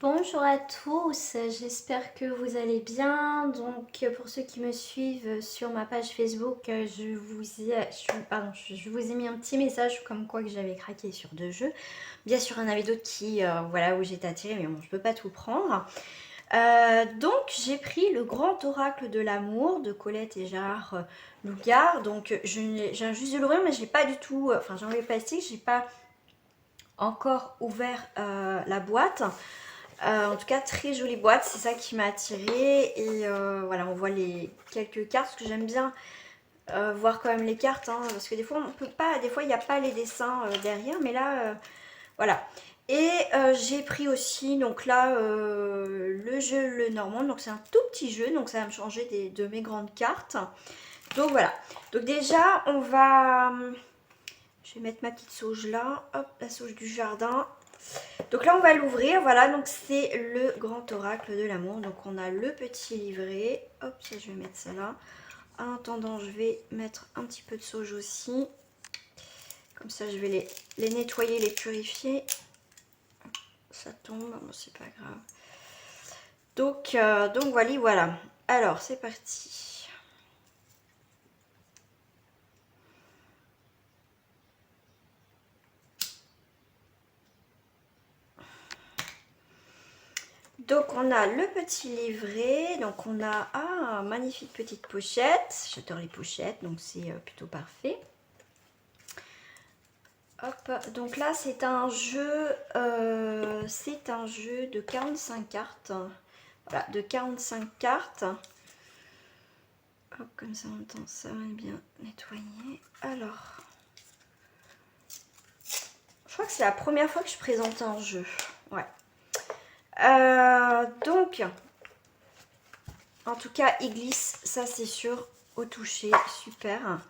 Bonjour à tous, j'espère que vous allez bien. Donc pour ceux qui me suivent sur ma page Facebook, je vous ai mis un petit message comme quoi que j'avais craqué sur 2 jeux. Bien sûr, il y en avait d'autres qui, voilà, où j'étais attirée, mais bon, je peux pas tout prendre. Donc j'ai pris le Grand Oracle de l'amour de Colette et Gérard Lougard. Donc j'ai juste de l'ouvrir, mais je l'ai pas du tout, enfin j'ai enlevé le plastique, j'ai pas encore ouvert la boîte. En tout cas, très jolie boîte, c'est ça qui m'a attirée. Et voilà, on voit les quelques cartes, parce que j'aime bien voir quand même les cartes, hein, parce que des fois, on peut pas, des fois, il n'y a pas les dessins derrière, mais là, voilà. Et j'ai pris aussi, donc là, le jeu Le Normand, donc c'est un tout petit jeu, donc ça va me changer de mes grandes cartes. Donc voilà. Donc déjà, je vais mettre ma petite sauge là, hop, la sauge du jardin. Donc là, on va l'ouvrir. Voilà, donc c'est le Grand Oracle de l'amour. Donc on a le petit livret. Hop, ça, je vais mettre ça là. En attendant, je vais mettre un petit peu de sauge aussi. Comme ça, je vais les nettoyer, les purifier. Ça tombe, bon, c'est pas grave. Donc voilà. Alors, c'est parti. Donc on a le petit livret, donc on a magnifique petite pochette, j'adore les pochettes, donc c'est plutôt parfait. Hop, donc là c'est un jeu de 45 cartes, voilà, de 45 cartes. Hop, comme ça on entend ça, on est bien nettoyé. Alors, je crois que c'est la première fois que je présente un jeu, ouais. Donc, en tout cas, il glisse, ça c'est sûr, au toucher, super.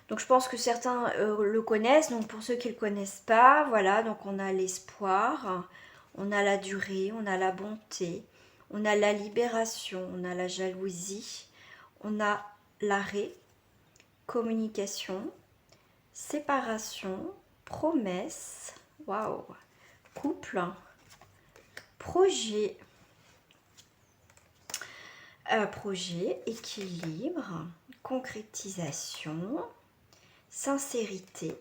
Donc je pense que certains le connaissent, donc pour ceux qui ne le connaissent pas, voilà, donc on a l'espoir, on a la durée, on a la bonté, on a la libération, on a la jalousie, on a l'arrêt, communication, séparation, promesse, waouh, couple, projet, équilibre, concrétisation, sincérité,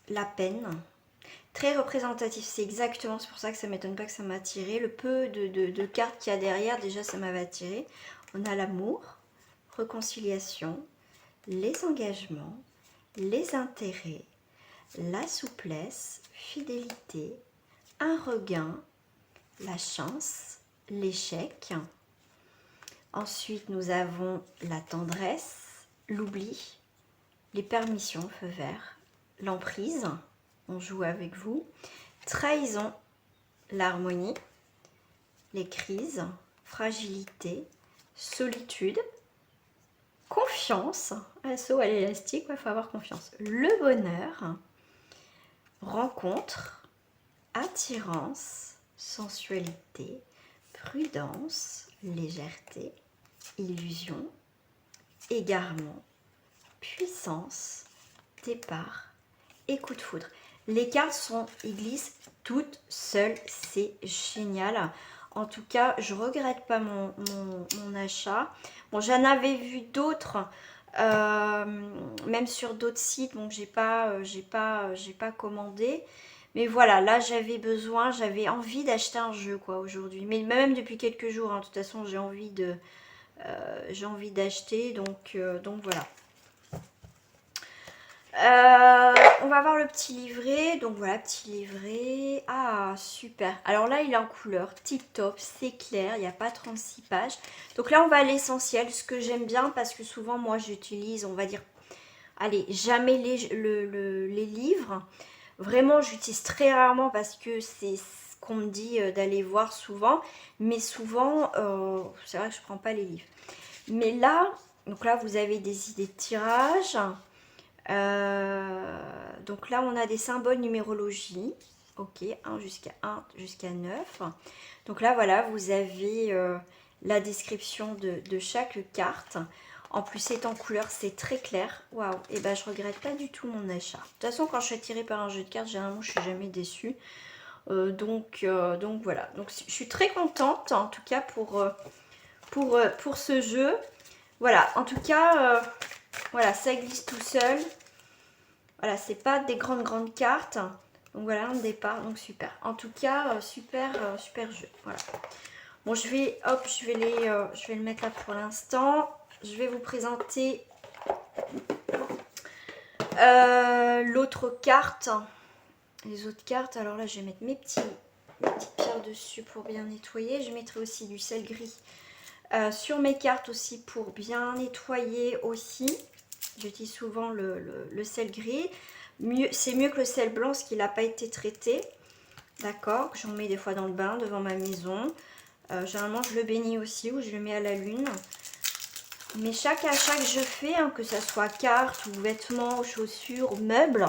la peine. Très représentatif, c'est exactement, c'est pour ça que ça m'étonne pas que ça m'a attiré. Le peu de cartes qu'il y a derrière, déjà ça m'avait attiré. On a l'amour, réconciliation, les engagements, les intérêts, la souplesse, fidélité, un regain, la chance, l'échec. Ensuite, nous avons la tendresse, l'oubli, les permissions, feu vert, l'emprise, on joue avec vous, trahison, l'harmonie, les crises, fragilité, solitude, confiance, un saut à l'élastique, il faut avoir confiance, le bonheur, rencontre, attirance, sensualité, prudence, légèreté, illusion, égarement, puissance, départ et coup de foudre. Les cartes ils glissent toutes seules, c'est génial. En tout cas, je regrette pas mon achat. Bon, j'en avais vu d'autres, même sur d'autres sites. Donc j'ai pas commandé. Mais voilà, là j'avais envie d'acheter un jeu quoi aujourd'hui. Mais même depuis quelques jours, hein, de toute façon j'ai envie d'acheter. Donc voilà. On va voir le petit livret. Donc voilà, petit livret. Ah, super. Alors là, il est en couleur tip top, c'est clair, il n'y a pas 36 pages. Donc là, on va à l'essentiel, ce que j'aime bien parce que souvent, moi, j'utilise, on va dire, allez, jamais les livres. Vraiment, j'utilise très rarement parce que c'est ce qu'on me dit d'aller voir souvent. Mais souvent, c'est vrai que je ne prends pas les livres. Mais là, donc là, vous avez des idées de tirage. Donc là, on a des symboles numérologie. Ok, 1 jusqu'à 9. Donc là, voilà, vous avez la description de chaque carte. En plus, c'est en couleur, c'est très clair. Waouh, et ben je regrette pas du tout mon achat. De toute façon, quand je suis attirée par un jeu de cartes, généralement, je suis jamais déçue. Donc voilà, donc je suis très contente en tout cas pour ce jeu. Voilà, en tout cas, voilà, ça glisse tout seul. Voilà, c'est pas des grandes cartes. Donc voilà, un départ, donc super. En tout cas, super jeu. Voilà. Bon, je vais le mettre là pour l'instant. Je vais vous présenter l'autre carte. Les autres cartes, alors là, je vais mettre mes petites pierres dessus pour bien nettoyer. Je mettrai aussi du sel gris sur mes cartes aussi pour bien nettoyer aussi. J'utilise souvent le sel gris. C'est mieux que le sel blanc parce qu'il n'a pas été traité. D'accord, j'en mets des fois dans le bain devant ma maison. Généralement, je le bénis aussi ou je le mets à la lune. Mais chaque achat que je fais, hein, que ce soit carte ou vêtements, chaussures, ou meubles,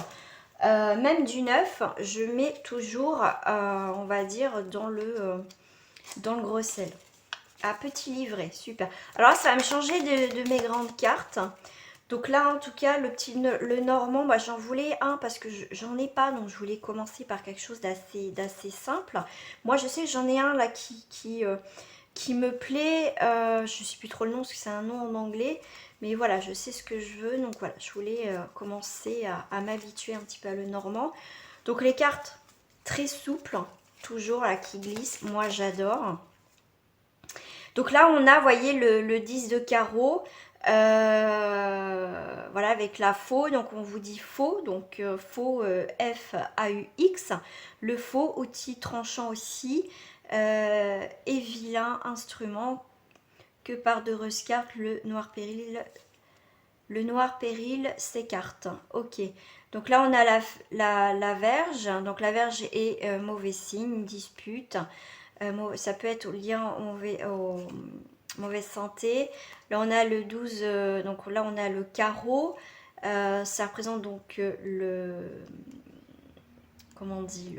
même du neuf, je mets toujours, on va dire, dans le gros sel. Ah, petit livret, super. Alors là, ça va me changer de mes grandes cartes. Donc là, en tout cas, le normand, bah, j'en voulais un parce que j'en ai pas. Donc je voulais commencer par quelque chose d'assez simple. Moi, je sais que j'en ai un là qui me plaît. Je ne sais plus trop le nom parce que c'est un nom en anglais. Mais voilà, je sais ce que je veux. Donc voilà, je voulais commencer à m'habituer un petit peu à le normand. Donc les cartes très souples, toujours là, qui glissent. Moi, j'adore. Donc là, on a, vous voyez, le 10 de carreau. Voilà, avec la faux. Donc on vous dit faux. Donc faux, F-A-U-X. Le faux, outil tranchant aussi. Et vilain instrument que par d'heureuses cartes le noir péril s'écarte. Ok, donc là on a la verge. Donc la verge est mauvais signe, une dispute. Ça peut être lié au mauvaise santé. Là on a le 12, donc là on a le carreau. Ça représente donc comment on dit,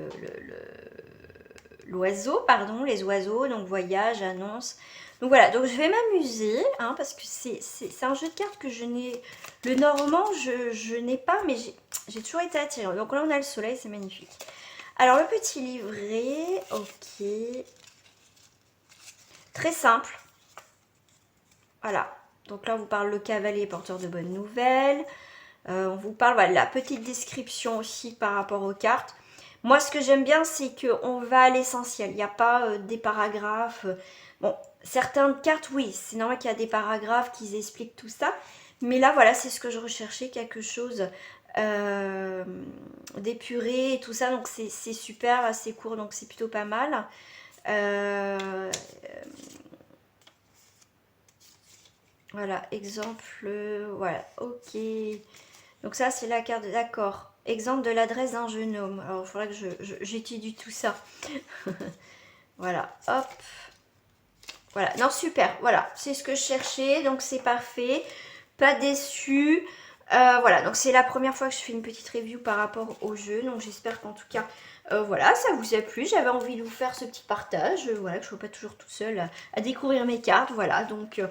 l'oiseau, pardon, les oiseaux, donc voyage, annonce. Donc voilà, donc je vais m'amuser, hein, parce que c'est un jeu de cartes que je n'ai... Le normand, je n'ai pas, mais j'ai toujours été attirée. Donc là, on a le soleil, c'est magnifique. Alors, le petit livret, ok. Très simple. Voilà. Donc là, on vous parle le cavalier porteur de bonnes nouvelles. On vous parle, voilà, la petite description aussi par rapport aux cartes. Moi, ce que j'aime bien, c'est qu'on va à l'essentiel. Il n'y a pas des paragraphes. Bon, certaines cartes, oui, c'est normal qu'il y a des paragraphes qui expliquent tout ça. Mais là, voilà, c'est ce que je recherchais, quelque chose d'épuré et tout ça. Donc, c'est super, assez court, donc c'est plutôt pas mal. Voilà, exemple, voilà, ok. Donc ça, c'est la carte, d'accord. Exemple de l'adresse d'un jeune homme. Alors, il faudrait que j'étudie tout ça. Voilà, hop. Voilà, non, super. Voilà, c'est ce que je cherchais. Donc, c'est parfait. Pas déçu. Voilà, donc c'est la première fois que je fais une petite review par rapport au jeu. Donc, j'espère qu'en tout cas, voilà, ça vous a plu. J'avais envie de vous faire ce petit partage. Voilà, que je ne sois pas toujours tout seul à découvrir mes cartes. Voilà, donc...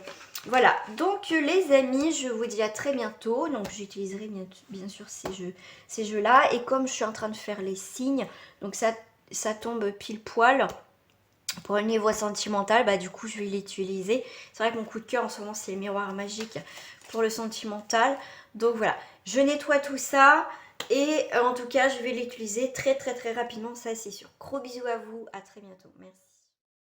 Voilà, donc les amis, je vous dis à très bientôt. Donc j'utiliserai bien sûr ces jeux-là. Et comme je suis en train de faire les signes, donc ça tombe pile poil pour le niveau sentimental, bah du coup je vais l'utiliser. C'est vrai que mon coup de cœur en ce moment c'est le miroir magique pour le sentimental. Donc voilà, je nettoie tout ça. Et en tout cas, je vais l'utiliser très rapidement, ça c'est sûr. Gros bisous à vous, à très bientôt. Merci.